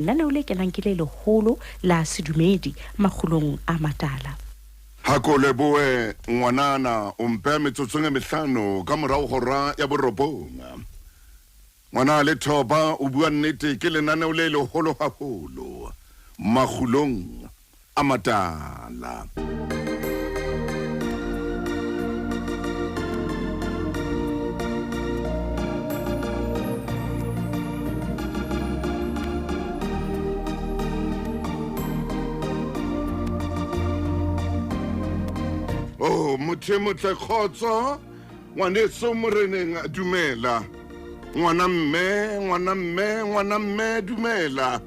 Lenaneo le kenang ke le leholo la sedumedi makgulong a matala. Hako leboe ngwanana o mpe metsotsong e mehlano ka morao hora ya borobonga. Ngwana le Thoba o bua nnete ke lenaneo le leholo haholo makgulong a matala. Oh, motle khotso ngwane so moreneng dumela ngwana mme dumela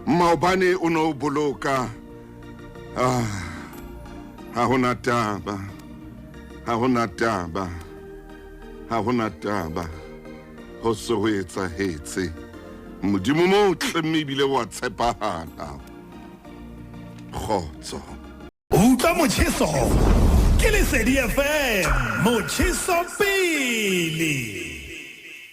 maobane o no boloka ha hona taba ho so ho etsahetse modimo motle mme bile wa tshepahala khotso Utlwa Motjheso ke Lesedi FM Motjheso pele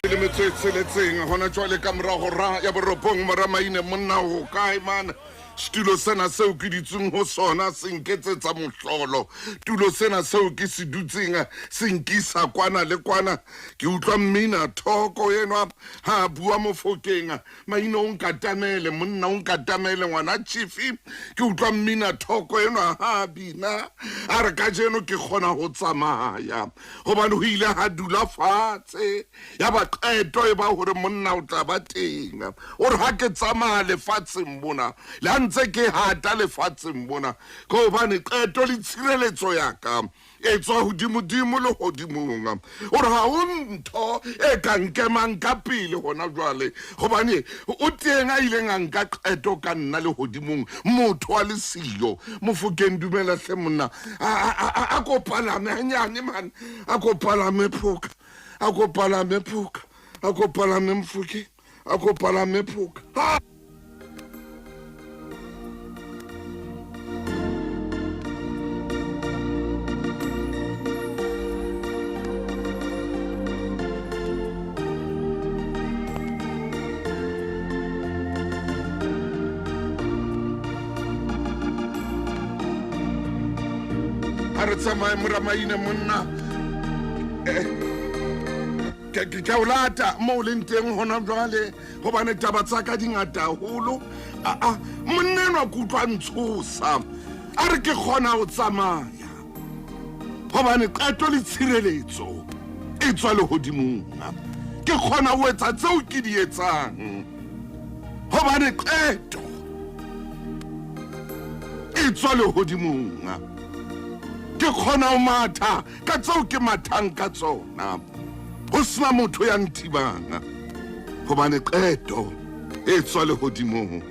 le metswetseletseng hona jwale ka morago ra ya borobong maramaine monna ho kae man stulo sena seo ke ditsung ho sona senketsetsa mohlolo tulo sena seo ke se dutseng senkisa kwana le kwana ke utlwa mmina thoko yenwa ha bua mofokeng maino o nkatamele monna o nkatamele ngwana chifi ke utlwa mmina thoko yenwa ha bina a re ka jeno ke khona ho tsamaya hobane ho ile ha dula fatshe ya ba qeto e ba hore monna o tla ba teng o re ha ke tsamaya lefatsheng bona le ntse ke hata lefatsheng bona ka hobane qeto le tshireletso ya ka e tswa hodimo le hodimonga o re ha o ntho e ka nkemang ka pele hona jwale hobane o teng a ile nka qeto ka nna le hodimong motho wa le siyo Mofokeng dumela hle monna a kopalame hanyane man a kopalame phuka a kopalame phuka a kopalame Mofokeng a kopalame phuka re tsamaya moramaine monna ke o lata mo o leng teng hona jwale hobane taba tsa ka dingata haholo monnenwa ke utlwa ntshosa a re ke kgona ho tsamaya hobane qeto le tshireletso e tswa lehodimong ke kgona ho etsa tseo ke di etsang hobane qeto e tswa lehodimong ke khona o matha ka tseo ke mathang ka tsona ho sena motho ya ntibanga hobane qeto e tswa lehodimong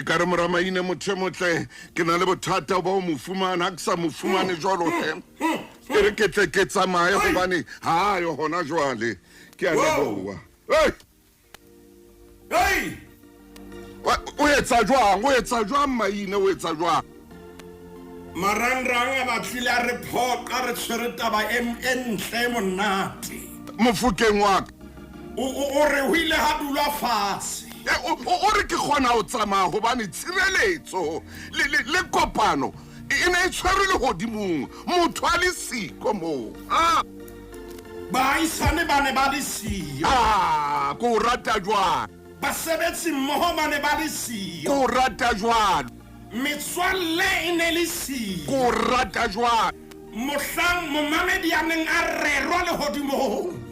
ka re moramaine motho motle ke na le bothata ba o mofumana ke sa mofumane jwalo ke re ke tle ke tsamaye hobane ha yo hona jwale ke a leboha o etsa jwang maine o etsa jwang Marangrang a batlile a re phoqa re tshwere taba entle monate Mofokeng wa ka o re ho ile ha dula fatshe o re ke khona ho tsamaya hobane tshireletso le kopano e ne e tshwere lehodimong motho a le siko moo baahisane ba ne ba le siyo ko rata jwang basebetsi mmoho ba ne ba le siyo ko rata jwang metswalle e ne le siyo ko rata jwang mohlang momamedi a neng a rerwa lehodimong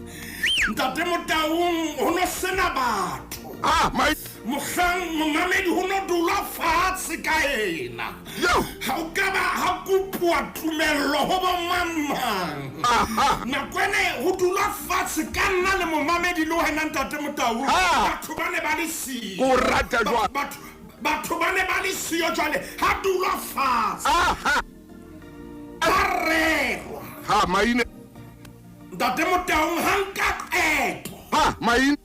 ntate Motaung ho no sena batho mohlang momamedi ho no dula fatshe ka ena ha o ka ba ha kopuwa tumello ho bo mamang nakwene ho dula fatshe ka nna le momamedi le wena ntate Motaung batho ba ne ba le siyo ko rata jwang batho ba ne ba le siyo jwale ha dulwa fatshe ha rerwa ha maine ntate Motaung ha nka qeto ha maine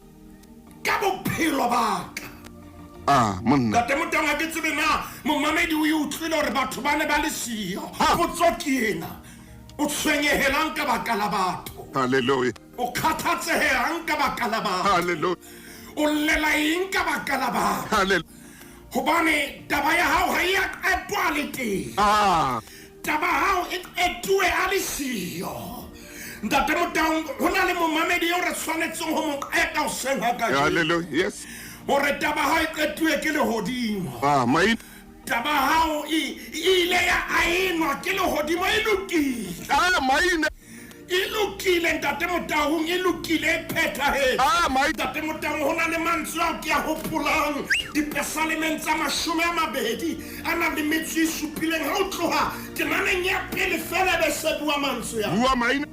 ka bophelo ba ka monna ntate Motaung ha ke tsebe na momamedi o utlwile hore batho ba ne ba le siyo potso ke ena o tshwenyehelang ka baka la batho hallelujah o kgathatsehelang ka baka la batho hallelujah o llela eng ka baka la batho hallelujah hobane taba ya hao ha ya qetwa le teng taba hao e etuwe a le siyo ntate Motaung ho na le momamedi o re tshwanetseng ho mo qeta o seng ha ka hallelujah yes hore taba hao e qetuwe ke lehodimo maine taba hao e ile ya ainwa ke lehodimo e lokile maine e lokile ntate Motaung e lokile e phethahetse maine ntate Motaung ho na le mantswe ao ke a hopolang dipesalemeng tsa 20 a na le metso e supileng ha o tloha temaneng ya pele fela be se bua mantswe ya bua maine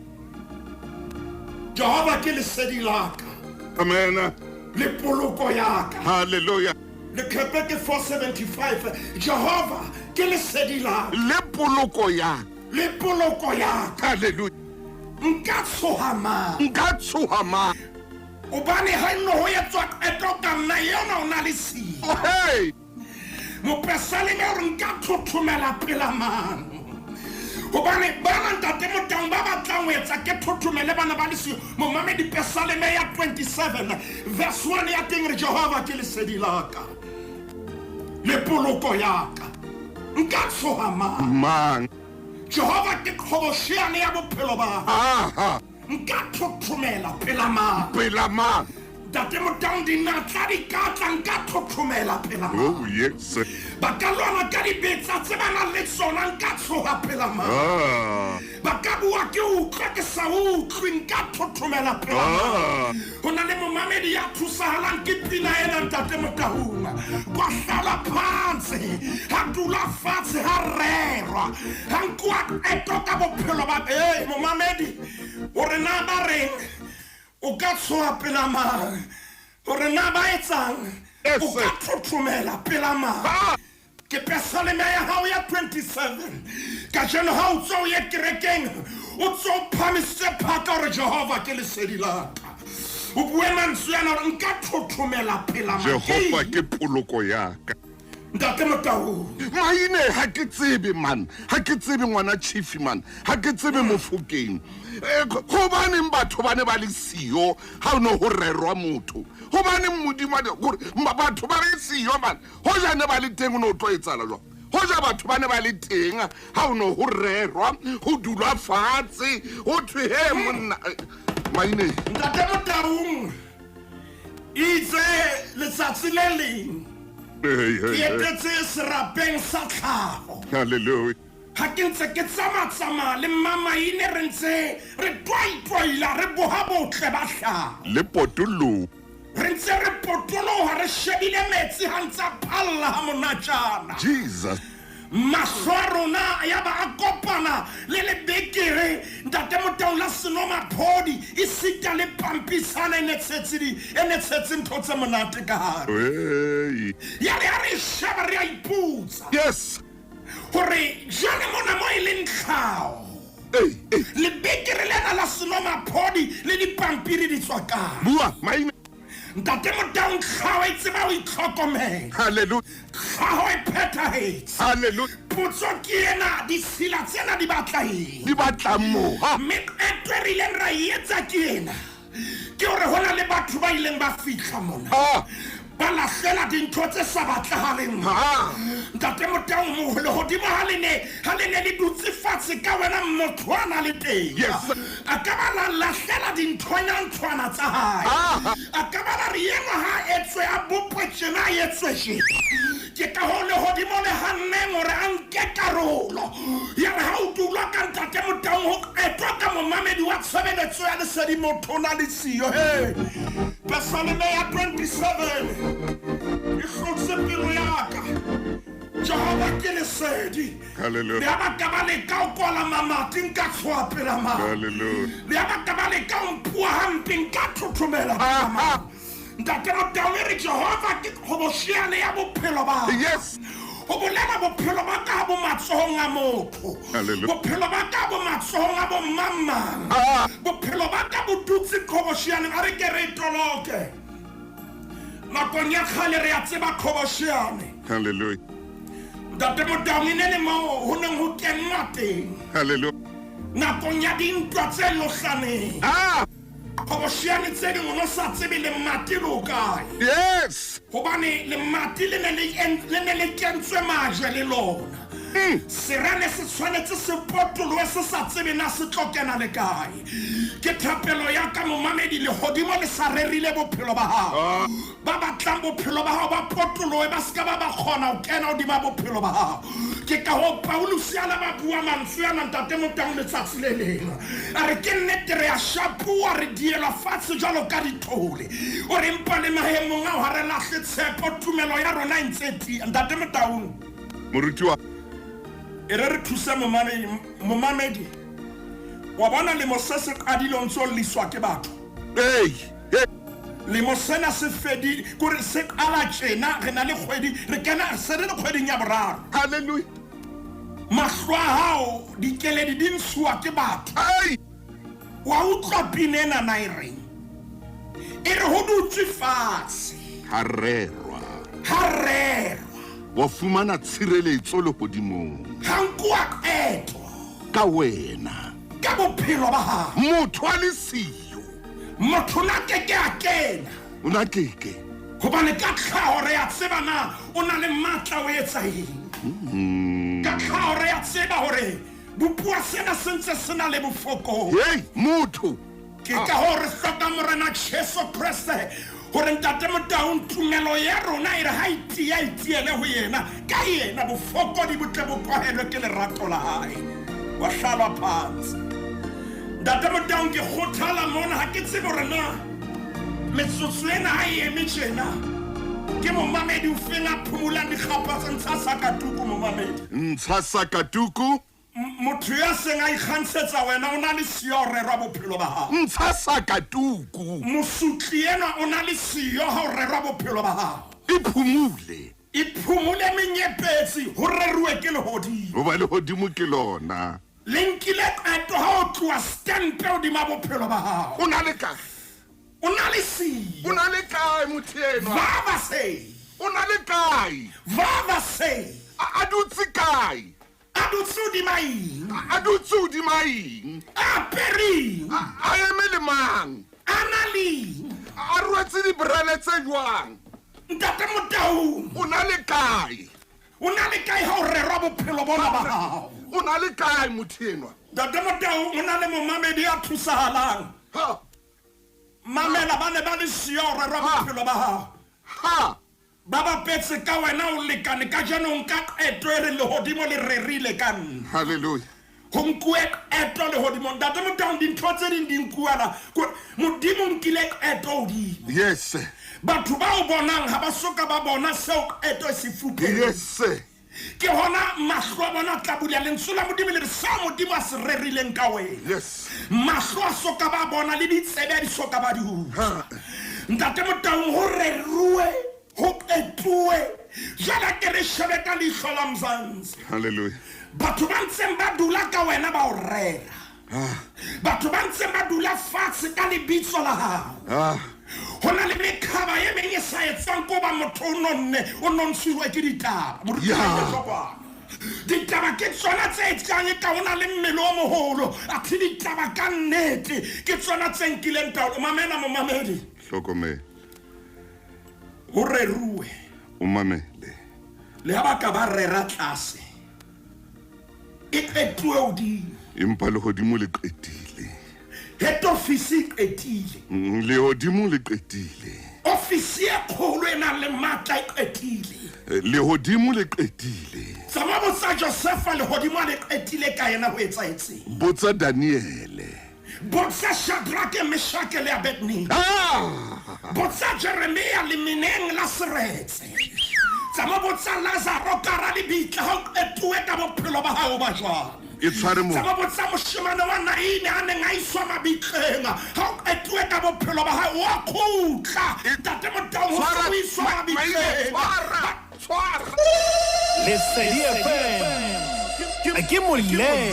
Jehova ke lesedi la ka amen le poloko ya ka hallelujah le Krepeke 475 Jehova ke lesedi la ka le poloko ya hallelujah nka tshoha ma obane ha nno ho etswa qeto ka nna yona o na le siyo hey mopesaleme o re nka thothomela pela mano hobane bana ntate Motaung ba batlang ho etsa ke thothomele bana ba le siyo momamedi pesaleme ya 27 verse 1 ya teng re Jehova ke lesedi la ka le poloko ya ka nka tshoha man Jehova ke kgobosheane ya bophelo ba nka thothomela pela mano ntate Motaung dinatla di ka tla nka thothomela pela mano oh yes ba ka lwana ka dibetsa tse ba nang le tsona nka tshoha pela mano ba ka bua ke utlwa ke sa utlwe nka thothomela pela mano ho na le momamedi ya thusahalang ke pina ena ntate Motaung kwa hlala phansi ha dula fatshe ha rerwa ha nkuwa qeto ka bophelo ba momamedi hore na ba reng o ka tshoha pela mano hore na ba etsang o ka thothomela pela mano ke pesaleme ya hao ya 27 ka jeno ha o tswa o ye kerekeng o tswa o phamisitse phaka hore Jehova ke lesedi la ka o bue mantswe yana hore nka thothomela pela mano Jehova ke poloko ya ka ntate Motaung maine ha ke tsebe man ha ke tsebe ngwana chief man ha ke tsebe Mofokeng go baneng batho ba ne ba le siyo ha o ne ho rerwa motho go baneng modimo gore batho ba le siyo man ho jane ba le teng o ne o tlo etsala jwang ho ja batho ba ne ba le teng ha o ne ho rerwa ho dulwa fatshe ho thwe he monna maine ntate Motaung itse letsatsi le leng ke etetse serapeng sa tlhago hallelujah ha ke ntse ke tsamaya le mamaine re ntse re twaitwaila re boha botle ba hlago le potolo re ntse re potoloha re shebile metsi ha ntsa phalla ha monatjana Jesus mahlo a rona ya ba a kopana le lebekere ntate Motaung la senomaphodi e sita le pampisana e ne tshetse ntho tse monate ka hare ya re sheba re a iputsa yes hore jane mona mo e leng tlhao lebekere lena la senomaphodi le dipampiri di tswa kae bua maine ntate Motaung tlhao e tseba o itlhokomela hallelujah tlhaho e phethahetse hallelujah potso ke ena disila tsena di batla eng di batla mo mme qeto e rileng ra e etsa ke ena ke hore ho na le batho ba ileng ba fihla mona ba lahlela dintho tse sa batlahaleng ntate Motaung lehodimo ha le ne le dutse fatshe ka wena motho a na le teng a ka ba la lahlela dinthonyantshwana tsa hae a ka ba la re enwa ha etswe a bopwe tjena a etswe tjena ke ka ho lehodimo le hanneng hore a nke karolo ya re ha o dulwa ka ntate Motaung ho qetwa ka momamedi wa tshebeletso ya lesedi motho o na le siyo pesaleme ya 27 ihlotse pelo ya ka Jehova ke lesedi hallelujah le ba ka ba le ka o kola mamati nka tshoha pela mano hallelujah le ba ka ba le ka o mpua hampe nka thothomela pela mano ntate Motaung re Jehova ke kgoboshiane ya bophelo ba Yes. go bolela bophelo ba ka bo matsohong a motho Hallelujah. bophelo ba ka bo matsohong a bo mamang bophelo ba ka bo dutse kgoboshiane a re ke re toloke nakong ya kgale re a tseba kgoboshiane Hallelujah. ntate Motaung ne le mo ho neng ho kenngwa teng Hallelujah. nakong ya dintwa tse loganeng kgoboshiane tse dingwe no sa tsebe le mmati le o kae Yes. gobane lemati le ne le kentswe maje le lona serane se tshwanetse se potolowe se sa tsebe na se tlo kena le kae ke thapelo ya ka momamedi legodimo le sa rerile bophelo ba gago ba batlang bophelo ba gago ba potolowe ba seka ba kgona go kena godima bophelo ba gago ke ka go Paulus yana ba bua mantswe yana ntate Motaung letsatsi le leng a re ke nnete re a shapua re dielwa fatshe jalo ka dithole o re mpa le maemong ao ga re latlhe tshepo tumelo ya rona e ntse tia ntate Motaung Moruti wa e re re thuse momamedi wa bona lemo se se qadile ntse o liswa ke batho Hey. lemo sena se fedi kore se qala tjena re na le kgwedi re kena se re le kgweding ya boraro Hallelujah. mahlo a hao dikeledi di ntshuwa ke batho Hey. wa utlwa pinena na e reng e re ho dutse fatshe Harerwa. ha rerwa Wa fumana tshireletso le hodimong. ha nkuwa qeto Ka wena. ka bophelo ba hao Motho a le siyo. motho na ke a kena O na keke. gobane ka tlhago re a tseba na o na le matla o etsa eng ka tlhago re a tseba gore bopua sena se ntse se na le bofokong Hey, motho. ke ka go re hloka morena Jesu Kriste gore ntate Motaung tumelo ya rona e re ha itiele ho yena ka yena bofokodi bo tle bo kwahelwe ke lerato la hae wa hlalwa phansi ntate Motaung ke kgothala mona ha ke tsebe gore na metsotso ena ha e eme tjena ke momamedi o feng a phomolang dikgapa tse ntsha sa katuku momamedi Ntsha sakatuku. motho ya seng a ikgantshetsa wena o na le siyo o rerwa bophelo ba gago Ntsha sakatuku. mosutli ena o na le siyo ga o rerwa bophelo ba gago Iphumule. iphumole menyepetsi go reruwe ke legodimo O ba le hodimo ke lona. le nkile qeto ga o tloa stempe godima bophelo ba gago O na le kae? o na le siyo O na le kae motho enwa? vava sei O na le kae? vava sei A dutse kae? a dutse hodima eng A dutse hodima eng? a pereng A eme le mang? a na leng A rwetse dibrele tse jwang? ntate Motaung O na le kae? o na le kae ga o rerwa bophelo bona ba gago O na le kae motho enwa? ntate Motaung o na le momamedi a thusahalang Ha. mamela ba ne ba le siyo o rerwa bophelo ba gago Ha. ba bapetse ka wena o lekane ka jaanong ka qeto e re legodimo le rerile ka nna Hallelujah. go nkuwe qeto legodimo ntate Motaung dintho tse ding di nkuana modimo nkile qeto godimo Yes. batho ba o bonang ga ba soka ba bona seo qeto e se fupeng Yes. ke gona mahlo a bona tla bulia lentswe la modimo le re sa modimo a se rerileng ka wena Yes. mahlo a soka ba bona le ditsebe a di soka ba di utlwa ntate Motaung go reruwe go qetuwe jala ke re shebe ka leihlo la Mzansi Hallelujah. batho ba ntseng ba dula ka wena ba o rera batho ba ntseng ba dula fatshe ka lebitso la gago go na le mekhaba e mengwe e sa etsang ko ba motho o nontshiwe ke ditaba ditaba ke tsona tse etsang e ka o na le mmele o mogolo athe ditaba ka nnete ke tsona tse nkileng taolo mamela momamedi Hlokomele. o reruwe O mamele. le ha ba ka ba rera tlase e qetuwe hodimo Empa le hodimo le qetile. head office e qetile Le hodimo le qetile. ofisi e kgolo e nang le matla e qetile Le hodimo le qetile. tsama botsa Josefa le hodimo le qetile ka yena ho etsaetseng Botsa Daniele. botsa Shadrake Meshake le Abednego botsa Jeremia le meneng la seretse tsama botsa Lazaro ka ra le bitla ho qetuwe etloe ka bophelo ba hao ba jwang e tshware mo tsa ba botsa moshemane wa naine a neng a iswa mabitleng ha o etloe ka bophelo ba hao wa khutla ntate Motaung ho se o iswa mabitleng tshwara Lesedi FM ke moleng.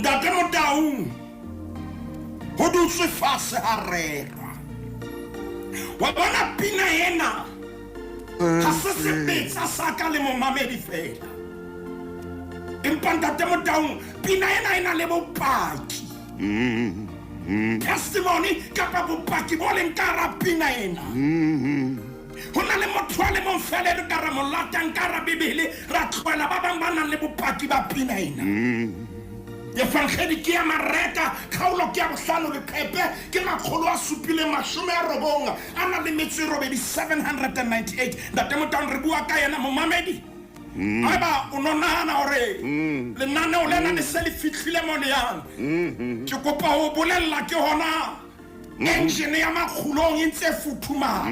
ntate Motaung ho dutse fatshe ha rerwa wa bona pina ena ha se sebetsa sa ka le momamedi fela empa ntate Motaung pina ena ena le bopaki testimony kapa bopaki bo leng ka ra pina ena ho na le motho a le mong fela re ka ra mo latang ka ra Bibele ra tloela ba bang ba nang le bopaki ba pina ena Evangeli ke ya Mareka kgaolo ke ya bohlano leqepe ke 790 ana le metso 798 ntate Motaung re bua ka yena momamedi aba o nonana hore lenaneo lena le se le fihlile mo leang ke kopa ho bolella ke hona engine ya makgulong e ntse futhuma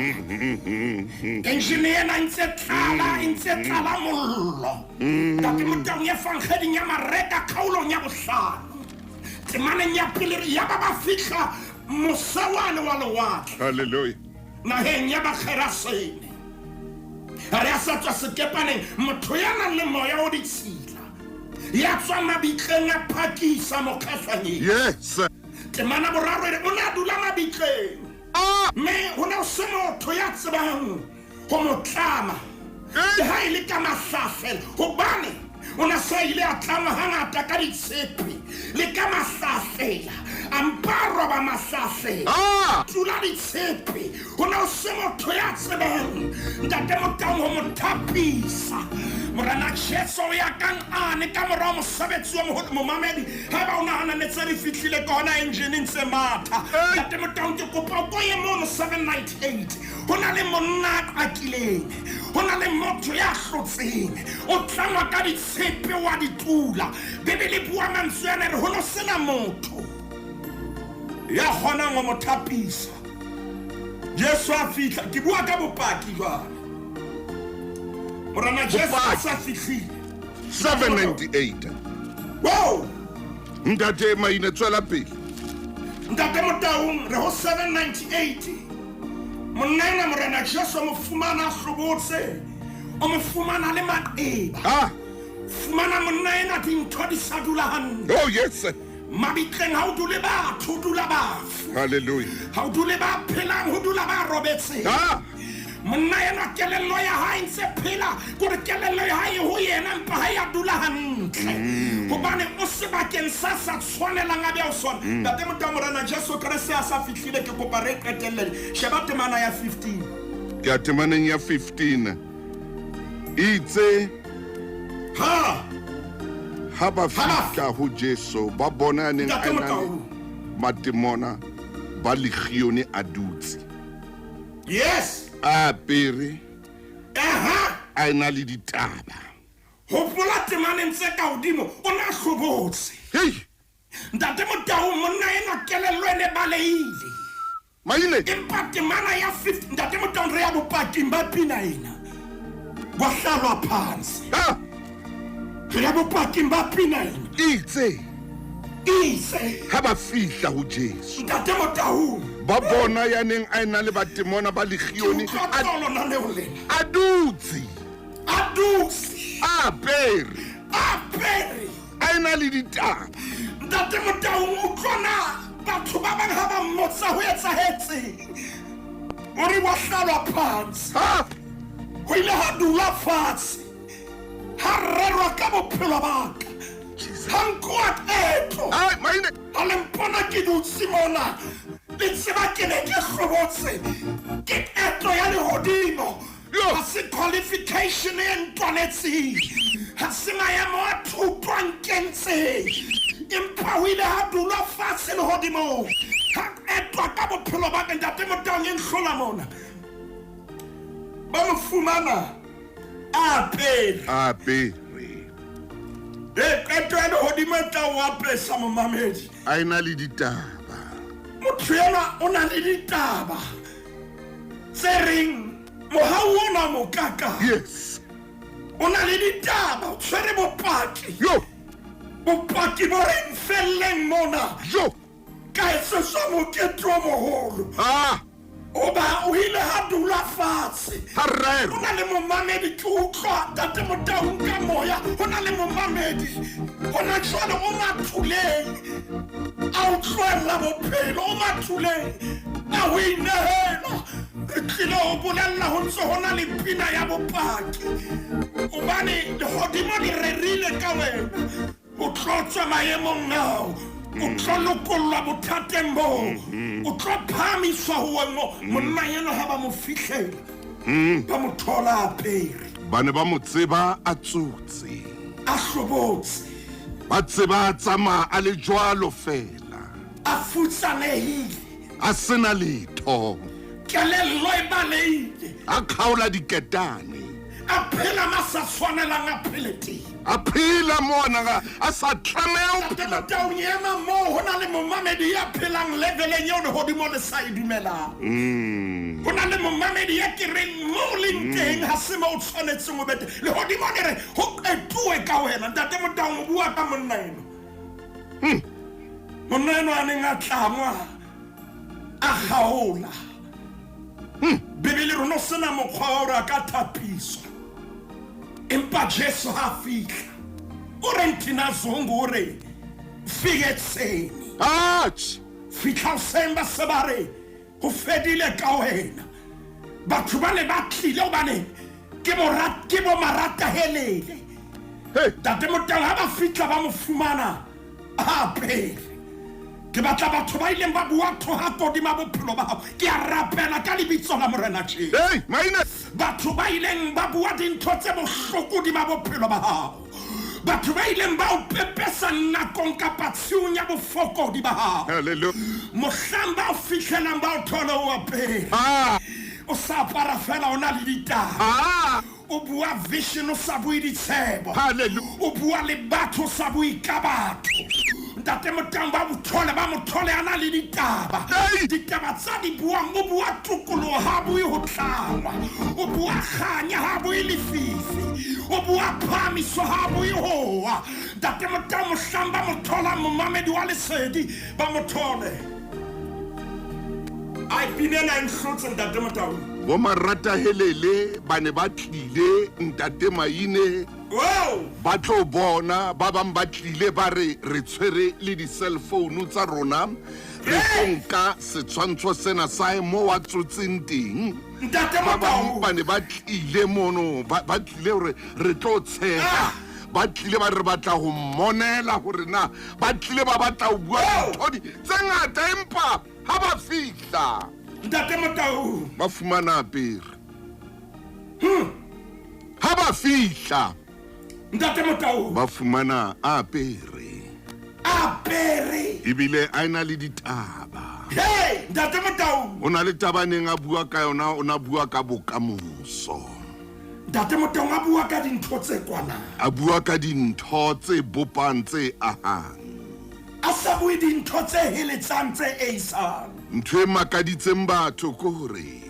engine ena ntse tlala mollo ntate Motaung ya Evangeli ya Mareka kgaolong ya bohlano temaneng ya pele ya ba fihla mosawane wa lewatle haleluya naheng ya Bakgerasene re a sa tswa sekepaneng motho ya nang le moya o ditshila ya tswa mabitleng a phakisa mokgahlanyeng yes temana boraro ere o ne a dula mabitleng mme ho ne o se motho ya tsebang ho mo tlama le ha e le ka mahlafela hobane o ne sa ile a tlama hangata ka ditshepe le ka mahlafela a mpa roba mahlafela tula ditshepe ho ne o se motho ya tsebang ntate Motaung ho mo thapisa morana Jesu ya kang ane ka mora mosebetsi wa momamedi haeba o nahana ne tse re fihlile ka hona engine ntse matha ntate Motaung ke kopa o ye mono 798 ho na le monna a kileng ho na le motho ya hlotseng o tlangwa ka ditshepe wa ditula Bibele bua mantswe ana re ho no sena motho ya hona ngo mothapisa Jesu a fihla ke bua ka bopaki jwana morana Jesu a sa fihlile 798 wow ntate maine tswela pele ntate Motaung re ho 798 monna morana Jesu mo fumana hlobotse o mo fumana le maeba fumana monna ena dintho di sa dula hantle oh yes mabitleng ha o dule batho o dula bafu haleluya ha o dule ba phelang ho dula ba robetse monna ena kelello ya hae ntse phela gore kelello ya hae ho yena mpa ha ya dula hantle hobane o sebakeng sa tshwanelang a bea o sona ntate Motaung morena Jesu Kriste a sa fihlile ke kopa re qetellele sheba temana ya 15 ke a temaneng ya 15 itse ha ba fihla ho Jesu ba bona neng a na matemona ba legione a dutse yes a pere a ena le ditaba ho pola temaneng tse ka hodimo o na hlobotse ntate Motaung monna ena kelello ene baleile maine empa temana ya 15 ntate Motaung re ya bopaking ba pina ena wa hlalwa phansi re ya bopaking ba pina ena itse ha ba fihla ho Jesu ntate Motaung ba bona ya neng a ena le batemona ba legione a dutse a pere a ena le ditaba ntate Motaung o tlona batho ba bang ha ba mmotsa ho etsahetseng o re wa hlalwa phansi ho ile ha dula fatshe ha rerwa ka bophelo ba ka Hankoat eto maine ha le mpona ke dutse mona le tseba ke ne ke hlobotse ke eto ya lehodimo ha se qualification e ntwanetseng ha se maemo a thuto a nkentse empa o ile ha dula fatshe lehodimong ha etwa ka bophelo ba ka ntate Motaung e nhlola mona ba mo fumana a apere Ketwana hodimeta wa pesa momamedi. A ena le ditaba. Motho yena o na le ditaba. Tsering mohau ona mokaka. Yes. O na le ditaba, o tshwere bopaki. Yo. Bopaki bo reng felleng mona. Yo. Ka etse sa moketlo moholo. Oba o ile ha dula fatshe. Harrero. Ho na le momamedi ke utlwa tate Motaung ka moya. Ho na le momamedi. Ho na jwale o mathuleng. A utlwela bophelo o mathuleng. A ho inehela. Re tlile ho bolella ho ntse ho na le pina ya bopaki. Hobane lehodimo le rerile ka wena. O tlotswa maemong ao. O tlolokolla bothateng bo. O tlo phamiswa ho wena monna yena ha ba mo fihlela. Ba mo thola apere. Bane ba mo tseba a tsotse. A hlobotse. Ba tseba tsama a le jwalo fela. A futsanehile. A sena letho. Kelello e baleile. A khaola diketane. A phela masa tshwanelang a phele. A phela mona a sa tlameha ho phela. Taung yema mo ho na le momamedi ya phelang leveleng eo lehodimo le sa idumelang. Ho na le momamedi ya kereng mo leng teng ha se mo o tshwanetseng o bete. Lehodimo le re ho etuwe ka wena ntate Motaung o bua ka monna eno. Monna eno a neng a tlangwa a kgaola. Bibele rona sena mokgwa wa hore a ka thapiswa. Empa Jesu ha fihla. O re nthina zongo o re fike etseni. Fihla hoseng ba se ba re ho fedile ka wena. Batho ba ne ba tlile hobane ke bo marata helele. Tate Motaung ha ba fihla ba mo fumana a apere. Ke batla batho ba ileng ba bua thoha kodima bophelo ba hao. Ke a rapela ka lebitso la Morena Jesu. Maina. Batho ba ileng ba bua dintho tse bohloko di ba bophelo ba hao. Batho ba ileng ba o pepesa nakong kapa tshiung ya bofokodi ba hao. Hallelujah. Mohlang ba o fihlelang ba o thola o apere. O sa apara fela o na le ditaba. O bua vision o sa bue ditshebo. Hallelujah. O bua le batho o sa bue ka batho. Ntate Motaung ba mo thole ana le ditaba. Ditaba tsa di buang o bua tukolo ha bue ho tlangwa. O bua khanya ha bue lefifi. O bua phamiso ha bue hoa. Ntate Motaung mohlang ba mo thola momamedi wa lesedi ba mo thole. I pinela inhlutse ntate Motaung. Bo marata helele bane ba tlile ntate Maine. Ba tlo bona ba bang ba tlile ba re tshwere le di cell phone tsa rona re fonka setshwantsho sena sa mo wa tsotseng teng. Ntate Motaung ba ne ba tlile mono ba tlile hore re tlo tshega. Ba tlile ba re batla ho monela hore na ba tlile ba batla ho bua dithodi tse ngata empa ha ba fihla Ntate Motaung ba fumana apere. Ha ba fihla Ntate Motaung ba fumana apere. Ebile a ena le ditaba. Ntate Motaung O na le tabaneng a bua ka yona, o na bua ka bokamoso. Ntate Motaung a bua ka dintho tse kwana. A bua ka dintho tse bopang tse ahang. A sa bue dintho tse heletsang tse eisang. Ntho e makaditseng batho ke hore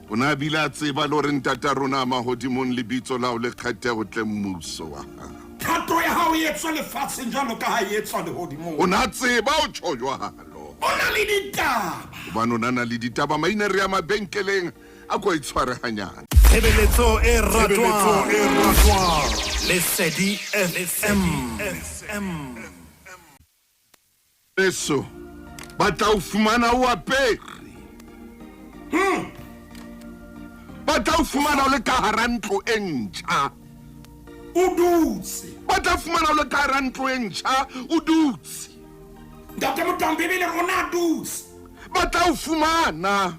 o na bile a tseba le hore ntata rona mahodimong lebitso la o le kgethego tle mmuso wa hao. Thato ya hao e etswa lefatsheng jwalo ka ha e etswa lehodimong. O na tseba o tjho jwalo. O na le ditaba. Hobane o na le ditaba maina re ya mabenkeleng a ko itshware hanyane. Tshebeletso e ratwang Lesedi FM. Eso ba tla o fumana o apere. Ba tla o fumana o le ka hara ntlo e ntjha. O dutse. Ba tla fumana o le ka hara ntlo e ntjha o dutse. Ntate Motaung Bibele rona dutse. Ba tla o fumana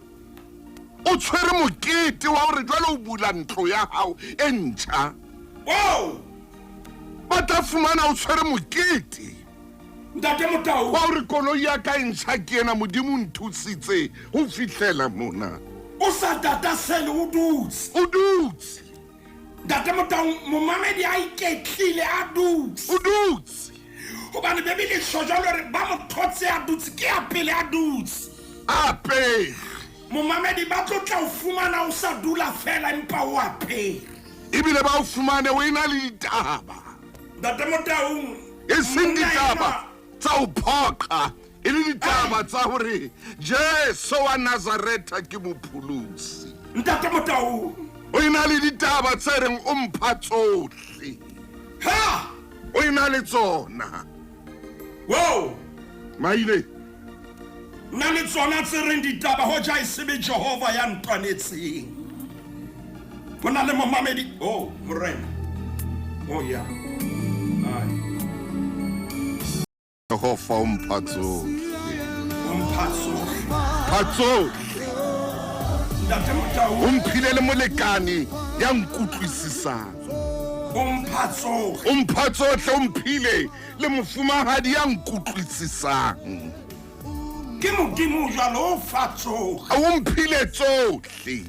o tshwere mokete wa hore jwale o bula ntlo ya hao e ntjha. Ba tla fumana o tshwere mokete Ntate Motaung wa hore koloi ya ka e ntjha ke ena modimo nthusitse ho fihlela mona. o sa data sele o dutse ntate Motaung momamedi a iketlile a dutse hobane Bebele shojalo re ba mo thotse a dutse ke a pele a dutse ape momamedi ba tlotla o fumana o sa dula fela empa o apere ebile ba o fumane o ina le ditaba ntate Motaung e seng ditaba tsa o phoqa e le ditaba tsa hore Jesu wa Nazareta ke mopholosi ntate Motaung o ina le ditaba tse reng o mpha tsohle ha o ina le tsona wow maile na le tsona tse reng ditaba ho ja isebe Jehova ya ntwanetseng bona le momamedi oh morena oh ya ai Jehova o mpha tsohle ntate Motaung o mphile le molekane ya nkutlwisisang o mpha tsohle o mphile le mofumahadi ya nkutlwisisang ke modimo jalo o fa tsohle o mphile tsohle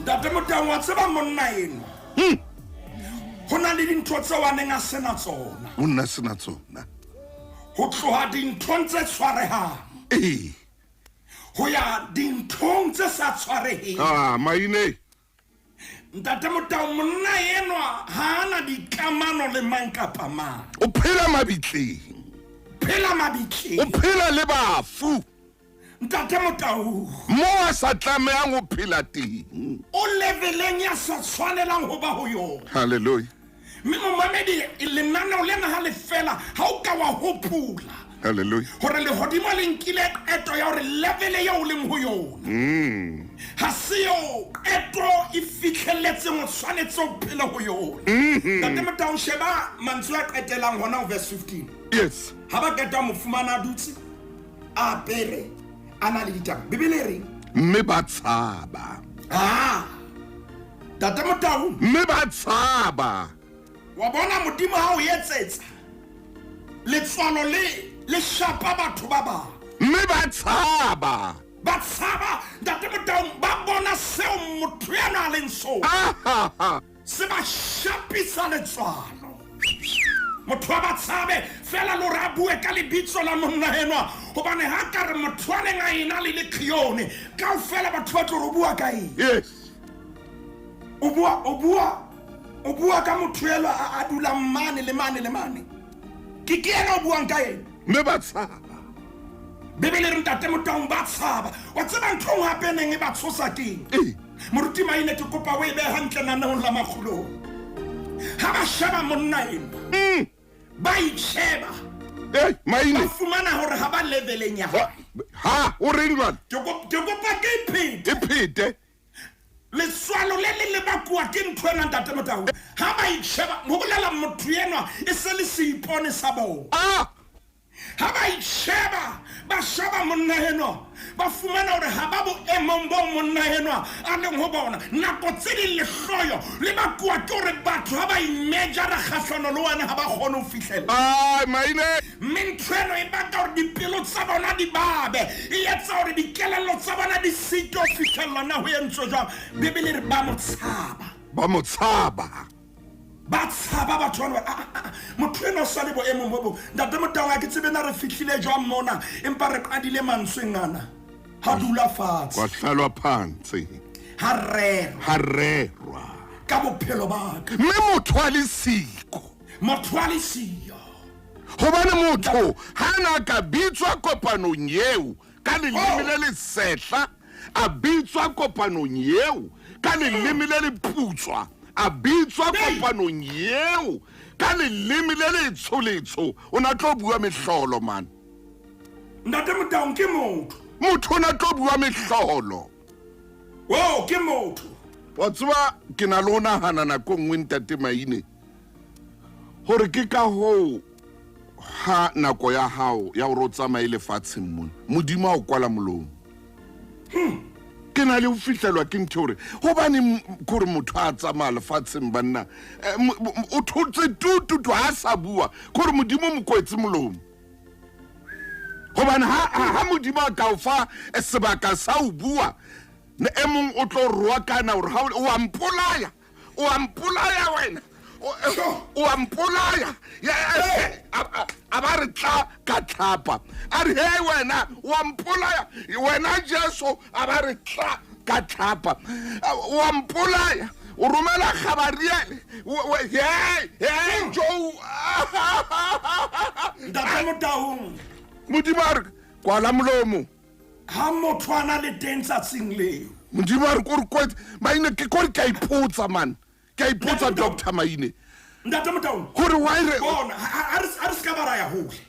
ntate Motaung wa tseba monna eno ho na le dintho tse wa neng a sena tsona o nna sena tsona ho tloha dinthong tse tshwarehang ho ya dinthong tse sa tshwareheng maine ntate Motaung monna eno ha ana dikamano le mang kapa mang o phela mabitleng o phela le bafu ntate Motaung mo a sa tlamehang ho phela teng o leveleng ya sa tshwanelang ho ba ho yona hallelujah mme momamedi lenaneo lena ha le fela ha o ka wa hopola hallelujah hore le hodimo le nkile eto ya hore levele ya o leng ho yona ha siyo eto e fitlheletse mo tshwanetse o phela ho yona ntate Motaung sheba mantswe a qetelang hona ho verse 15 yes ha ba keta mo fumana dutse a pere ana le ditaba Bibele re mme ba tshaba ntate Motaung mme ba tshaba wa bona modimo ha o etsetsa letswalo le shapa batho ba ba mme ba tshaba ntate Motaung ba bona seo motho yana leng so se ba shapisa letswalo motho wa ba tshabe fela lo ra bue ka lebitso la monna enwa hobane ha ka re motho wa neng a ina le lekhione ka fela batho ba tlo bua ka eng yes o bua ka motho ela a dula mane le mane ke ena o buang ka ena mme ba tshaba Bibele re ntate Motaung ba tshaba wa tseba ntho hape neng e ba tshosa keng moruti maine ke kopa o e be hantle naneong la makgulong ha ba sheba monna ena ba itsheba maine ba fumana hore ha ba leveleng ya ha o reng jwale ke kopa ke phete leswalo le bakwa ke ntho ena ntate Motaung ha ba itsheba mo bolela motho ena e se le seipone sa bona ha ba itsheba ba shaba monna eno ba fumana hore ha ba bo emong bo monna eno a leng ho bona nako tse di lehloyo le bakwa ke hore batho ha ba imejara kgahlano le wena ha ba kgone ho fihlela maine mentreno e baka hore dipelo tsa bona di babe e etsa hore dikelello tsa bona di sito ho fihlella na ho entswe jwang Bibele re ba mo tshaba batho ba motho eno sa le boemo bo ntate Motaung a ke tsebe na re fihlile jwang mona empa re qadile mantsweng ana ha dula fatshe wa hlalwa phansi ha rerwa ka bophelo ba ka mme motho a le siko hobane motho ha na ka bitswa kopanong eo ka leleme le le sehla a bitswa kopanong eo ka leleme le le putswa a bitswa kopanong eo ka leleme le le tsholetso o na tlo bua mehlolo man ntate Motaung ke motho o na tlo bua mehlolo ke motho wa tseba ke na le o nahana nako nngwe ntate Maine hore ke ka ho ha nako ya hao ya o tsamaye lefatsheng mona modimo a o kwala molomo ke na le ho fihlelwa ke ntho hore hobane gore motho a tsamaya lefatsheng banna o thotse tutu ha sa bua gore modimo mo kwetse molomo hobane ha modimo a ka o fa sebaka sa o bua ne emong o tlo roa kana hore ha o ampolaya wena o ampolaya a ba re tla ka tlhapa a re he wena o ampolaya wena Jesu a ba re tla ka tlhapa o ampolaya o romela khabariele hey Joe Ntate Motaung Modimar kwala molomo ha motho ana le teng tsatsing leo Modimar ko re kwet maine ke ko ke ipotsa man ke ipotsa Dr. Maine Ntate Motaung gore why re bona a re ska bara ya hole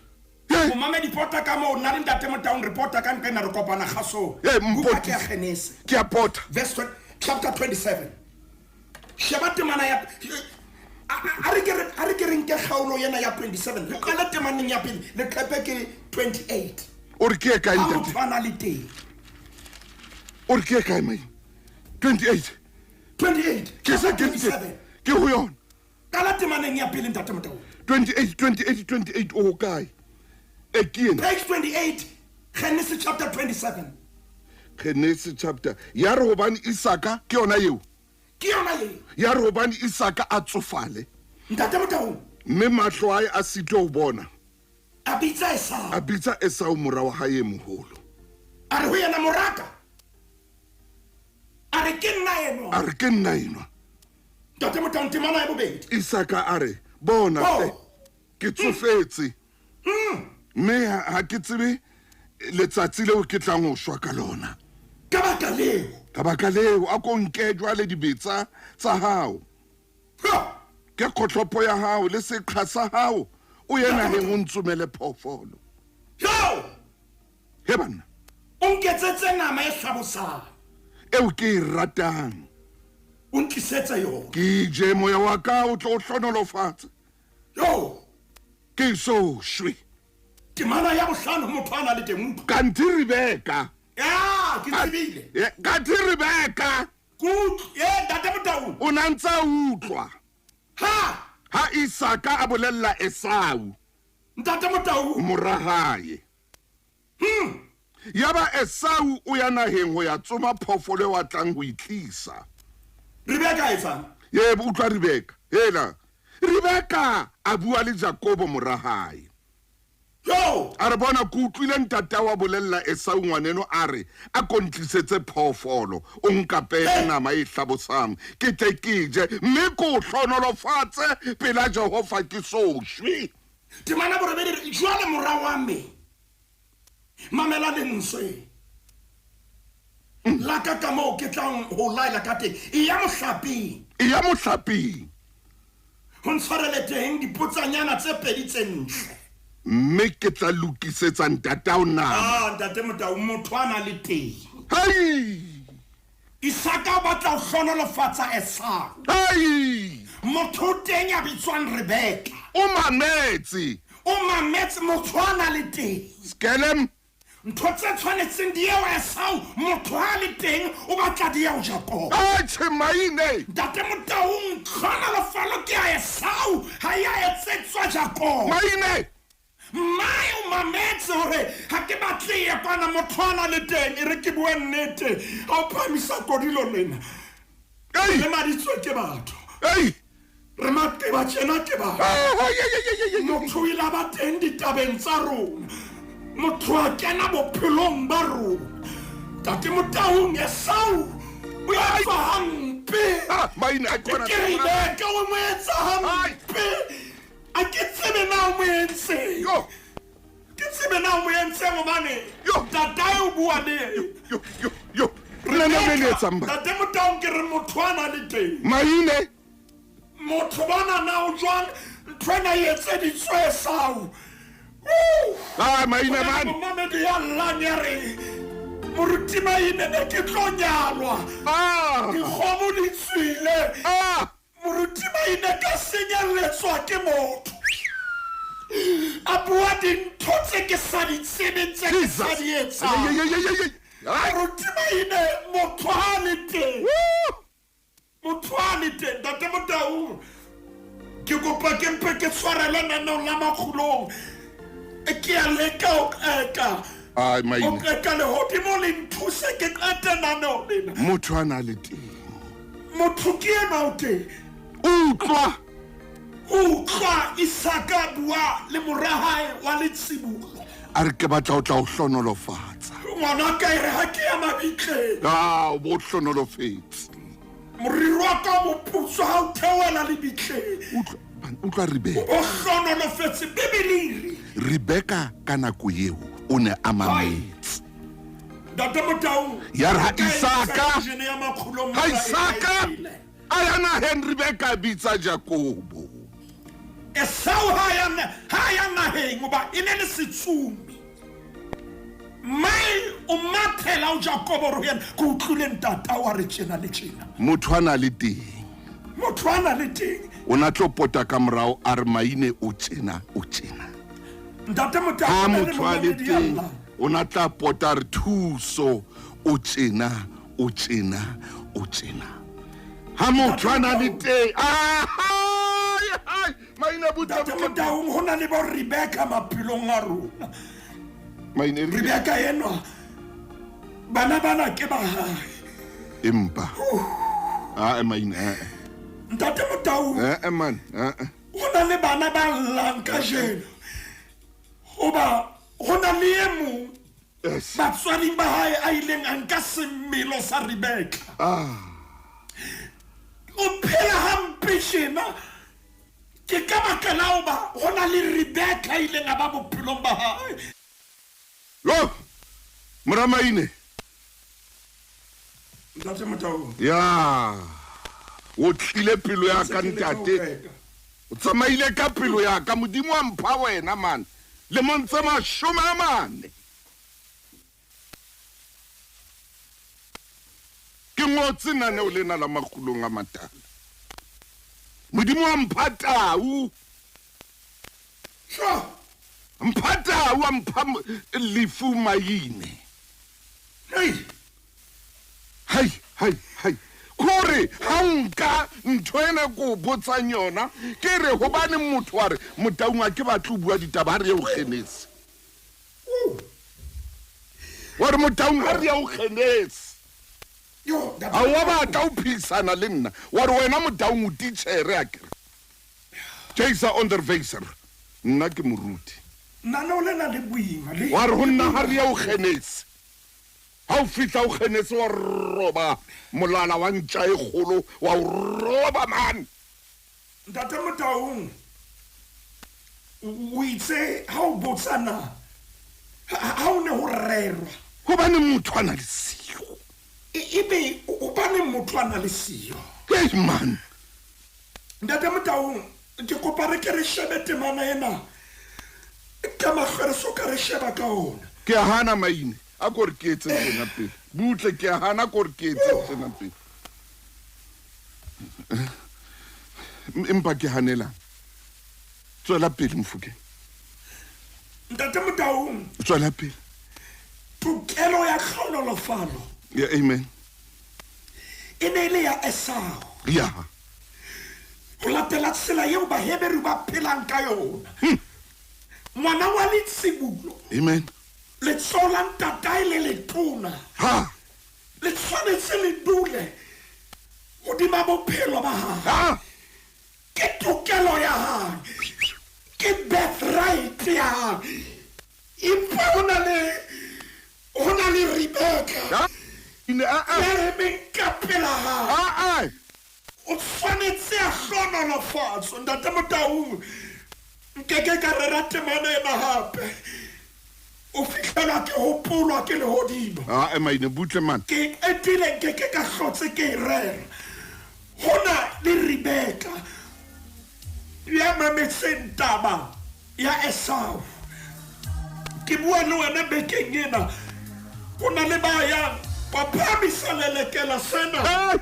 o mame dipota ka mo nna le Ntate Motaung reporter ka nka re kopana gaso buka ke ya Genesis ke a pota verse chapter 27 sheba temana ya a re ke reng ke kgaolo yena ya 27 le kala temaneng ya pele le klepe ke 28 o re ke kae ntate ana le teng o re ke kae mai 28 ke se ke ho yona kala temaneng ya pele Ntate Motaung 28 o kae ekien page 28 Genesis chapter 27 Genesis chapter ya re hobane Isaka ke yona yeo ya re hobane Isaka a tsofale Ntate Motaung mme mahlo a a sitwa o bona a bitsa Esau mora wa hae moholo a re ho yena moraka a re ke nna enwa Ntate Motaung temana ya bobedi Isaka a re bona ke tsofetse mme ha ke tsebe letsatsi leo ke tlang ho shwa ka lona ka baka leo a ko nke jwale dibetsa tsa hao ke kgotlopo ya hao le seqha sa hao o yena le ho ntsumele phofolo he bana o nketsetse nama e hlabosang eo ke e ratang o nkisetse yona ke je moya wa ka o tlo hlonolofatsa ke so shwe temana ya bohlano motho ana le teng kanti Rebecca ke tsebile kanti Rebecca Ntate Motaung o nantsa utlwa ha Isaka a bolella Esau Ntate Motaung morahae yaba Esau o ya naheng ho ya tsoma phofolo wa tlang ho itlisa Rebecca etsang yebo utlwa Rebecca a bua le Jacobo morahae a re bona ke utlwile ntata wa bolella Esau ngwaneno a re a kontlisetse phofolo o nkapele nama e hlabosang ke tle ke je mme ko hlonolofatse pela Jehova ke so shwi temana borobedi jwale mora wa me mamela lenswe la ka mo ke tlang ho laila ka teng e ya mohlaping ho ntshwarele teng dipotsanyana tse pedi tse ntle mme ke tla lokisetsa ntata o nama Ntate Motaung motho ana le teng Isaka ba tla hlonolofatsa Esau motho teng ya bitswang Rebecca o mametse motho ana le teng skelem ntho tse tshwanetseng di eo Esau motho a le teng o batla di eo Jacob Maine Ntate Motaung hlonolofalo ke ya Esau ha ya etsetswa Jacob Maine mai o mametse hore ha ke batle ya pana motho ana le teng e re ke bua nnete ha o phamisa kodilo lena le maditswe ke batho re mate ba tjena ke ba motho ile ba teng ditabeng tsa rona motho a kena bophelong ba rona Ntate Motaung Esau o ya fa hampe Maine a kona ke ile ka o mo etsa hampe a ke tsebe na o mo entse ke tsebe na o mo entse gobane tatae o bua le Ntate Motaung ke re motho ana le teng Maine motho bana na o jwang ntwena e etseditswe Esau Maine man mamedi ya llanya re moruti Maine ne ke tlo nyalwa dikgomo di tswile moruti Maine ka senyelletswa ke motho a bua dintho tse ke sa di tsebeng tse ke sa di etsang moruti Maine motho a le teng Ntate Motaung ke kopa ke mpe ke tshwarele nanong la makgulong ke a leka o eka Ai Maine. O ka le hodimo le nthuse ke qetela no lena. Motho ana le teng. Motho ke ena o teng. Utlwa Isaka bua le morahae wa Letsibulo. A re ke batla o tla o hlonolofatsa. Ngwana ka ere ha ke ya mabitleng. Bo hlonolofetse. Moriri wa ka mo puso ha o theoela le bitleng. Utlwa Rebecca. O hlonolofetse Bibeleng. Rebecca ka nako eo o ne a mametse. Ntate Motaung. Ya ra Isaka. Ha Isaka. Ayana Henry Rebecca bitsa Jacobo. Esau ha ya naheng ngoba ine le setsumi. Mai o mathela o Jacobo ro yena go utlwile ntata wa re tjena le tjena. Motho ana le teng. Motho ana le teng. Ona tlo pota ka morao a re Maine o tjena. Ntate Motaung. Ha motho a le teng. Ona tla pota re thuso o tjena. Ha motho ana le teng. Maine butsa Motaung ho na le bo Rebecca maphelong a rona. Maine Rebecca eno bana ke ba hae. Empa. Maine. Ntate Motaung. Man. Ho na le bana ba llang ka jeno. Hoba ho na le e mong. Batswadi ba hae a ileng a nka semelo sa Rebecca. O phela hampe tjena. Ke ka baka la hoba ho na le Rebecca ileng a ba bophelong ba hae. Lo! Moramaine. Ntate Motaung. Ya. O tlile pelo ya ka ntate. O tsamaile ka pelo ya ka modimo wa mpha wena man. Le montse mashome a mane. Ke ngotse naneo lena la makgulong a matala. Modimo wa mpha tau. Sure. Mpha tau wa mpha lefu Maine. Hai. Kore ha nka ntwena go botsa nyona ke re hobane motho wa re Motaung a ke batlo bua ditaba re o kgenetse. Wa re Motaung a re o kgenetse. A wa batla o phisana le nna wa re wena Motaung o teacher a ke. Jaisa Onderwyser. Nna ke moruti. Nna no le na le boima le. Wa re ho nna ha re o kgenetse. Ha o fitla o kgenetse wa roba molala wa ntja e kgolo wa o roba man. Ntate Motaung. O itse ha o botsana ha o ne ho rerwa. Hobane motho ana le siyo. Ebe o bane motho ana le siyo. Hey man. Ntate Motaung ke kopa re ke re shebe temana ena. Ka maghereso ka re sheba ka ona. Ke hana Maine. A gore ke etse tsena pele butle ke hana gore ke etse tsena pele empa ke hanela tswela pele Mfokeng. Ntate Motaung Tswela pele. Tokelo ya kgololofalo. Ya amen. E ne le ya Esau. Ya. Ho latela tsela eo Baheberi ba phelang ka yona. Ngwana wa Letsibulo. Amen. Le tsola ntatai le letona. Ha. Le tshwanetse le dule hodima bophelo ba hae. Ke tokelo ya hae. Ke birthright ya hae. Empa hona le Rebecca. Ya beng ka pela hae. O tshwanetse a hlonolofatswa. Ntate Motaung nkeke ka re rate mana ena hape. O fihlela ke hopolwa ke lehodimo. Maine butle man. Ke etile nkeke ka hlotse ke rera. Hona le Rebecca ya mametseng taba ya Esau. Ke bua le wena bekeng ena. Hona le ba yang ba phamisa lelekela sena.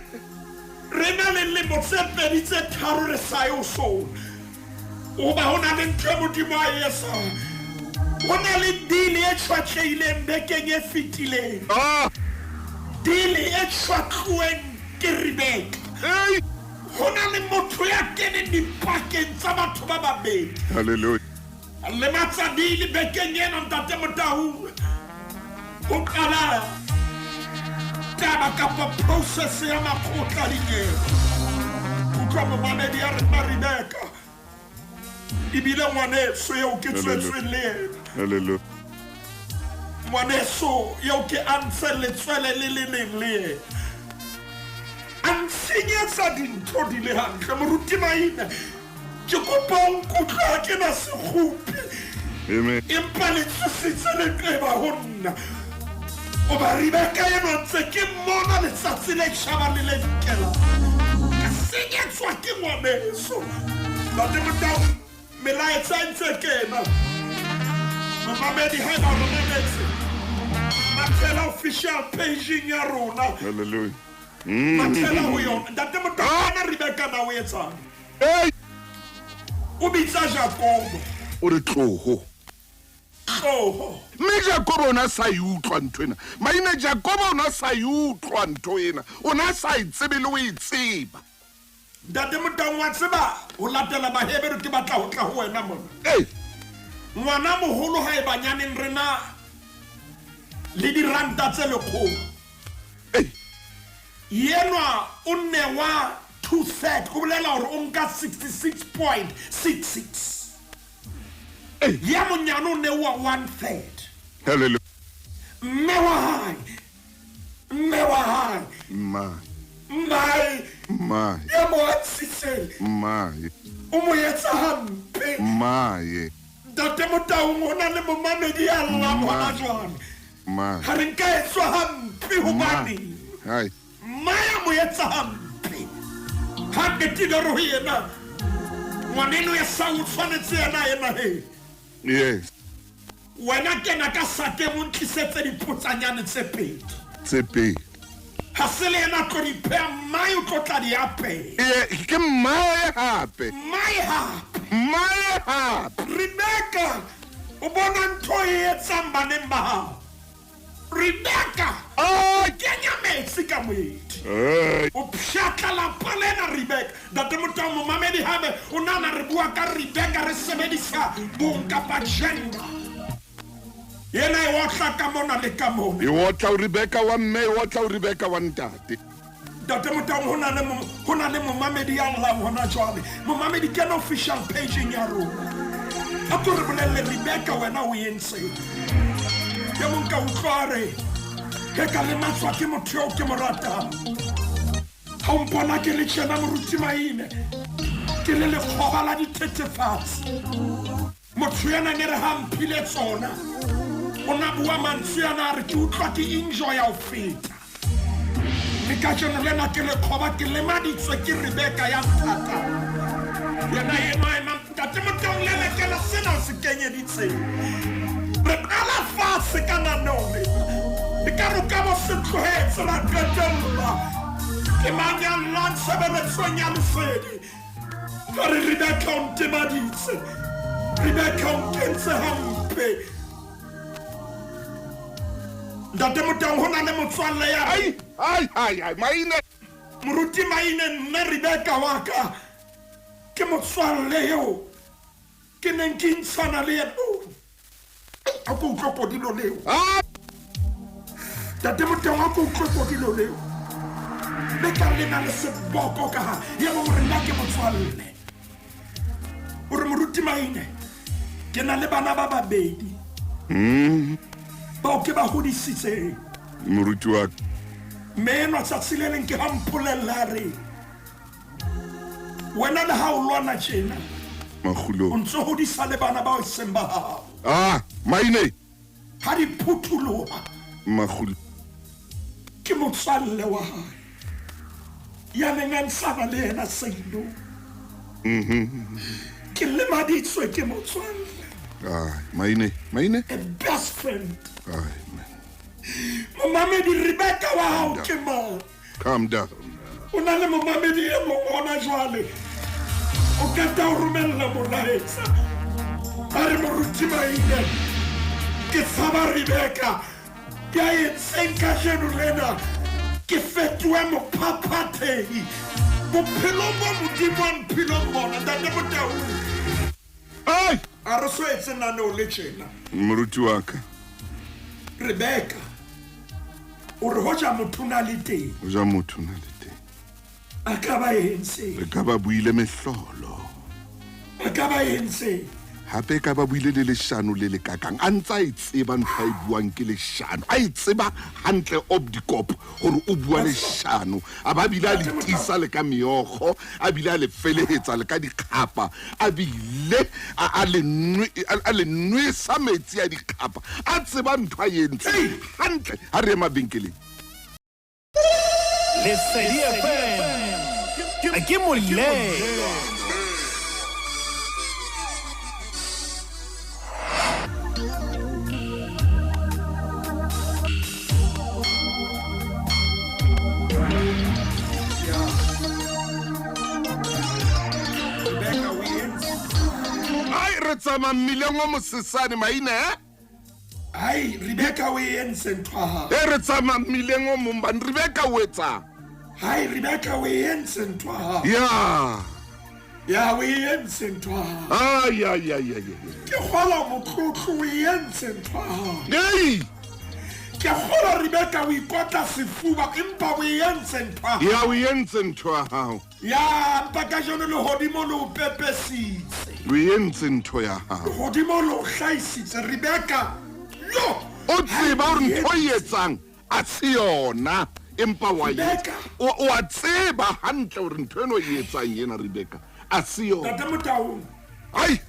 Re na le lemo tse pedi tse tharo re sa yo sona. Oba hona le ntho modimo a Esau. Hona le dili e tshwatlehileng bekeng e fetileng. Dili e tshwatluweng ke Rebecca. Hona le motho ya keneng dipakeng tsa batho ba babedi. Hallelujah. Le matsabili bekeng ena Ntate Motaung. Ho qala taba kapa process ya makgotla dinyewe. Utlwa momamedi ya rena Rebecca. Ibile ngwaneso eo ke tswetsweng le yena. Hallelujah. Ngwaneso eo ke antse letswele le neng le yena. Ansenyetsa dintho di le hantle moruti maina. Ke kopa o nkutlwa ke na sekgopi. Amen. Empa le tshositse leqeba ho nna. O ba Rebecca ena ntse ke mmona letsatsi le tjhaba le le nkela. Ka senyetswa ke ngwaneso. Ntate Motau melaetsa ntse kena. Momamedi ha ba re mametse. Matela official page ya rona. Hallelujah. Matela ho yona. Ntate Motau ana Rebecca na o etsang. Hey! O bitsa Jacob. O re tloho. Oh. Me Jacob ona sa utlwa ntwena. Maina Jacob ona sa utlwa ntwena. Ona sa itsebe le o itseba. Ntate Motau wa tseba o latela Bahebere ke batla ho tla ho wena mona. Hey! Ngwana moholo ha e banyaneng rena le diranta tse lekgolo. Hey! Yenwa o nne wa 2/3 go bolela hore o nka 66.66. Hey! Ya monyane o ne wa 1/3. Hallelujah. Mme wa hae mai ya mo atsitse Mai. o mo etsa hampe. Mai. Ntate Motau o na le momamedi ya lla ngwana jwane. Mai. Ha re nka etswa hampe hobane Hai. maya mo etsa hampe. Ha ke tidoro ho yena ngwaneno ya sa o tshwanetse yena he. Yes. Wena kena ka sate mo ntlisetse dipotsanyane tse pedi. Tsepe. Ha se le yena tlo di pheha mai o tlo tla di apeha. Ke mai hape. Mai hape. Mai hape. Rebecca o bona ntho e etsang baneng ba hao. Rebecca kenya metsi ka moedi. O pshatla la palena Rebecca. Ntate Motau momamedi hape o nana re bua ka Rebecca re sebedisa bong kapa gender. Yena e otla ka mona le ka mona. E otla o Rebecca wa mme, e otla o Rebecca wa ntate. Ntate Motau ho na le momamedi ya lla hona jwale. Momamedi ke na official page ya rona. A tlo re bolelle Rebecca wena o entse. Ke mo nka utlware. Ke ka le matswa ke motho o ke mo ratang. Ha o mpona ke le tjena moruti maine. Ke le lekgoba la dithethefatsi. Motho yana ne re hampile tsona. Ona bua mantswe yana re ke utlwa ke enjoy ya o feta. Mme ka jeno lena ke lekgoba ke lemaditswe ke Rebecca ya thata. Yena ema Ntate Motau lelekela sena o se kenyeditseng. Re qala fatshe ka nanone. Ka roka bo se tlohetse ra qetella. Ke manyalla ntshebeletsong ya lesedi. Ka re Rebecca o ntemaditse. Rebecca o nkentse hampe. Ntate Motau ho na le motswalle ya Ai, maine. moruti maine nna Rebecca wa ka. Ke motswalle eo. Ke neng ke ntshana le yena. A ko utlwa podilo leo. Ntate Motau a ko utlwa podilo leo. Le ka le na le seboko ka ha. Ya mo re nna ke motswalle. O re moruti maine. Ke na le bana ba babedi. Ba ke ba hodisitseng. Moruti wa Meno tsatsi le leng ke hampolella re. Wena le ha o lwana tjena. Magulo. O ntso hodisa le bana ba o seng ba hao. Maine. Ha di phuthuloha. Magulo. Ke motswalle wa hae. Ya neng a ntshaba le yena Seilo. Ke lemaditswe ke motswalle. Maine. A best friend. Man. Momamedi Rebecca wa hao ke mang? Calm down. O na le momamedi e mong hona jwale. O kata o romella molaetsa. A re moruti maine. Ke tshaba Rebecca. Ke a etseng ka jeno lena. Ke fetoe mophaphathehi. Bophelo bo modimo a mphilong bona. Ntate Motau. A re so etse nane o le tjena. Moruti wa ka. Rebecca o re hoja motho na le teng o ja motho na le teng a ka ba ense re ka ba buile mehlolo a ka ba ense hape ka ba buile le leshano le le kakang a ntsa e tseba ntho a e buang ke leshano a e tseba hantle of dikop gore o bua leshano a ba bile a le tisa le ka meogo a bile a le felehetsa le ka dikgapa a bile a le nwesa metsi a dikgapa a tseba ntho a entse hantle ha re mabenkeleng Lesedi FM ke molelo. tsama mmileng o mosesane maine ai Rebecca we entse ntwa re tsama mmileng o momban Rebecca o etsa ai Rebecca we entse ntwa ya we entse ntwa ya ke gola motlotlo we entse ntwa nei ke gola Rebecca we ikotla sefuba empa we entse ntwa ya we entse ntwa hao ya mpaka jone le hodimo le upepesitse we entse ntho ya hao hodimo le hlaisitse Rebecca yo o tseba hore ntho e etsang a se yona empa wa o a tseba hantle hore ntho eno e etsang yena Rebecca a se yona tate motaung ai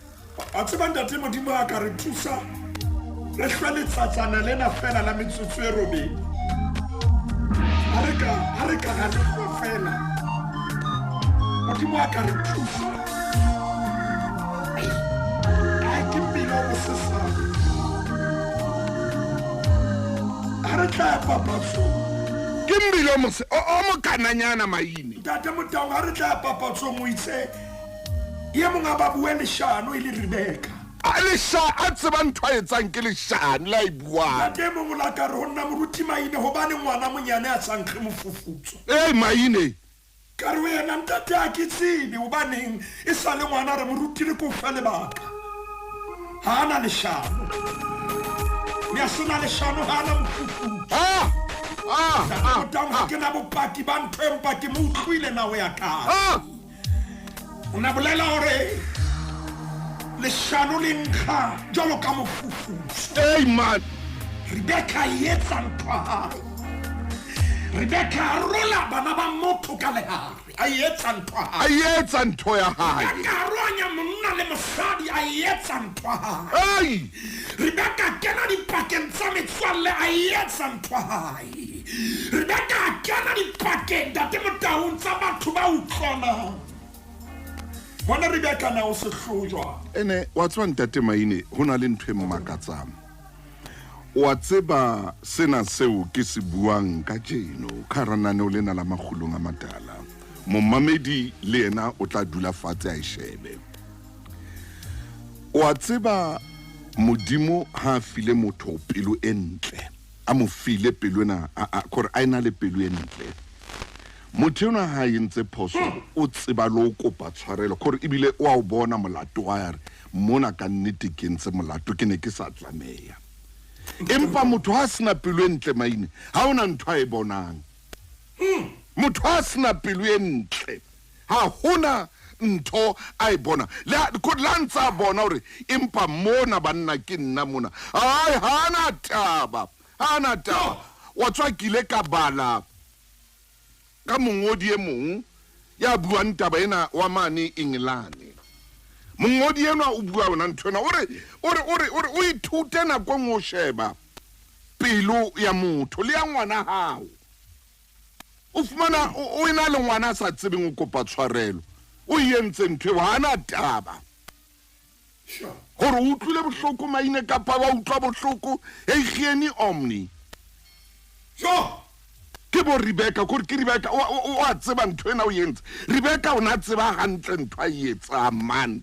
a tseba tate modimo a ka re thusa re hlwele tsatsana lena fela la metsotso e robedi ha re ka ga le fela modimo a ka re thusa ai ke mpilo mo sesane ha re tla papatso ke mbilo o mo kananyana maine tate motaung ha re tla papatso mo itse ye monga ba bue leshano e le Rebecca a tseba ntho a etsang ke leshano la e buang tate mongwe la ka re go nna moruti maine gobane ngwana monyane a sankge mofufutso maine ka re wena ntate a ke tsebe gobaneng e sa le ngwana re morutile ko fa lebaka ha ana leshano ne a sena leshano ha ana mofufutso ga ke na bopaki ba ntho empa ke mo utlwile nao ya kae o na bolela gore leshano le nkga jalo ka mofufutso man Rebecca e etsa ntho hae Rebecca a rola bana ba motho ka lehare a etsa ntho hae a etsa ntho ya hae ka ronya monna le mosadi a etsa ntho hae Rebecca kena dipakeng tsa metswalle a etsa ntho hae Rebecca kena dipakeng tate motaung tsa batho ba utlwanang bona Rebecca na o se hlojwa ene wa tswa ntate maine ho na le ntho e mmakatsang wa tseba sena seo ke se buang ka jeno kharanane o lena la magulong a matala momamedi le yena o tla dula fatshe a shebe wa tseba modimo ha file motho pelo entle a mo file pelo ena a kore a ina le pelo entle motho ona ha yentse phoso o tseba lo kopa tshwarelo kore ibile o a o bona molato wa yare mona ka nnete ke ntse molato ke ne ke sa tlameya empa motho ha sena pelo entle maine ha ona ntho a e bonang motho ha sena pelo entle ha hona ntho a e bona le ntsa bona hore empa mona banna ke nna mona ai hana taba wa tswa kile ka bala ka mongodi e mong ya buang taba ena wa mane England mongodi ena o bua ona nthona ore o ithute na go ngo sheba pelo ya motho le ya ngwana hao o fumana o ina le ngwana sa tsebeng o kopa tshwarelo o yentse ntwe hana taba gore o utlwile bohloko maine ka pa ba utlwa bohloko e gieni omni ke bo Rebecca gore ke Rebecca o a tseba ntho ena o yentse Rebecca o na tseba hantle ntho a etsa man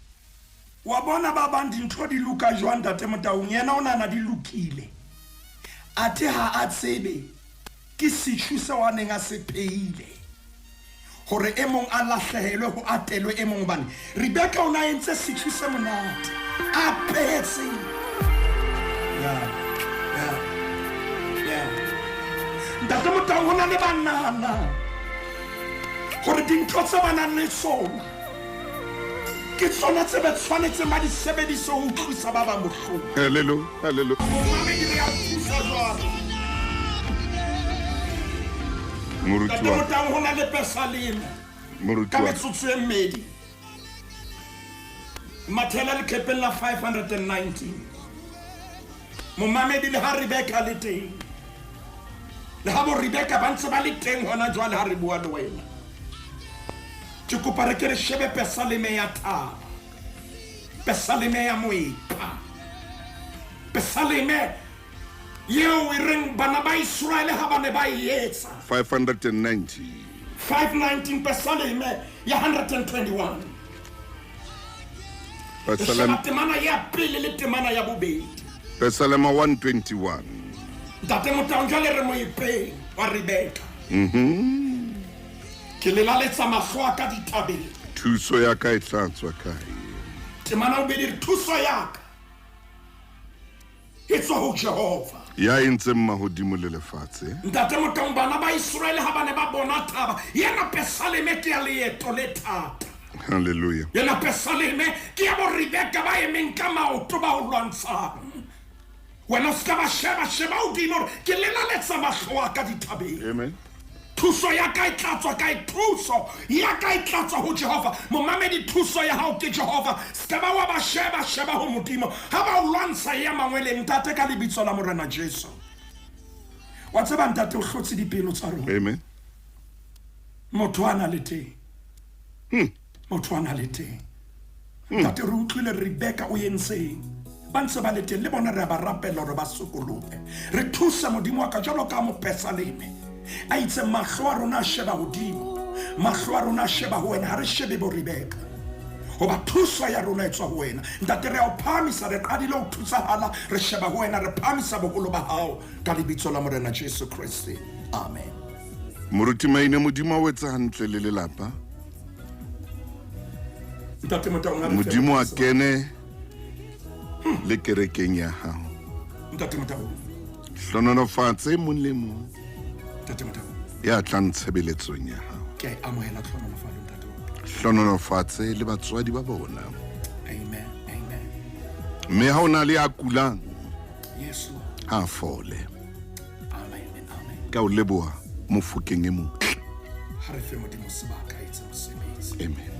wa bona ba bang dintho di luka jwang tate motaung yena o nana di lukile ate ha a tsebe ke sithu se wa neng a se peile gore e mong a lahlehelwe ho atelwe e mong bane Rebecca o na entse sithu se monate a petse ntate Motau ho na le banana gore dintho tse ba nang le tsona ke tsona tse ba tshwanetseng ba di sebedise ho utlwisa ba bang bohloko. Hallelujah. Momamedi re a thusa jwale. Ntate Moruti Motau ho na le pesalema ka wa metsotso e mmedi mathela le kepeng la 519 momamedi le ha Rebecca le teng le ha bo Rebecca ba ntse ba le teng hona jwale ha re bua le wena ke kopa re ke re shebe pesaleme ya taba pesaleme ya moepa pesaleme yeo e reng bana ba Israele ha ba ne ba e etsa 519 pesaleme ya 121 temana ya pele le temana ya bobedi Pesalema 121 ntate Motau jwale re moepeng wa Rebecca ke le laletsa mahlo a ka ditabeng thuso ya ka e tlatswa kae temana bobedi re thuso ya ka e tswa ho Jehova ya entseng mahodimo le lefatshe. ntate Motau bana ba Israele ha ba ne ba bona taba yena pesaleme ke ya leeto le thata. Hallelujah. Yena pesaleme ke ya bo Rebecca ba emeng ka maoto ba ho lwantshang wena ska ba sheba hodimo ke le laletsa mahlo a ka ditabeng. Amen. Thuso ya ka e tlatswa ka e thuso ya ka e tlatswa ho Jehova momamedi thuso ya hao ke Jehova ska ba wa ba sheba ho modimo ha ba o lwantsha ya mangwele ntate ka lebitso la Morena Jesu wa tseba ntate o hlotse dipelo tsa rona. Amen. Motho ana le teng motho ana le teng ntate re utlwile Rebecca o yentseng ba ntse ba le teng le bona re ba rapela hore ba sokolope re thusa modimo wa ka jalo ka mo pesaleme a itse mahlo a rona a sheba hodimo mahlo a rona a sheba ho wena ha re shebe bo Rebecca hoba thuso ya rona e tswa ho wena ntate re a o phamisa re qadile ho thusahala re sheba ho wena re phamisa boholo ba hao ka lebitso la Morena Jesu Kriste amen. Moruti maine modimo o etsa hantle le lelapa ntate Motau modimo a kene le kerekeng ya hao ntate Motau hlononofatse mong le mong ntate Motau ya tlang tshebeletsong ya hao ke amohela tlhononofalo ntate hlononofatse le batswadi ba bona amen mme ha o na le a kulang yes Lord ha fole amen ka o leboha mofokeng e motle ha re fe modimo sebaka a etse mosebetsi amen.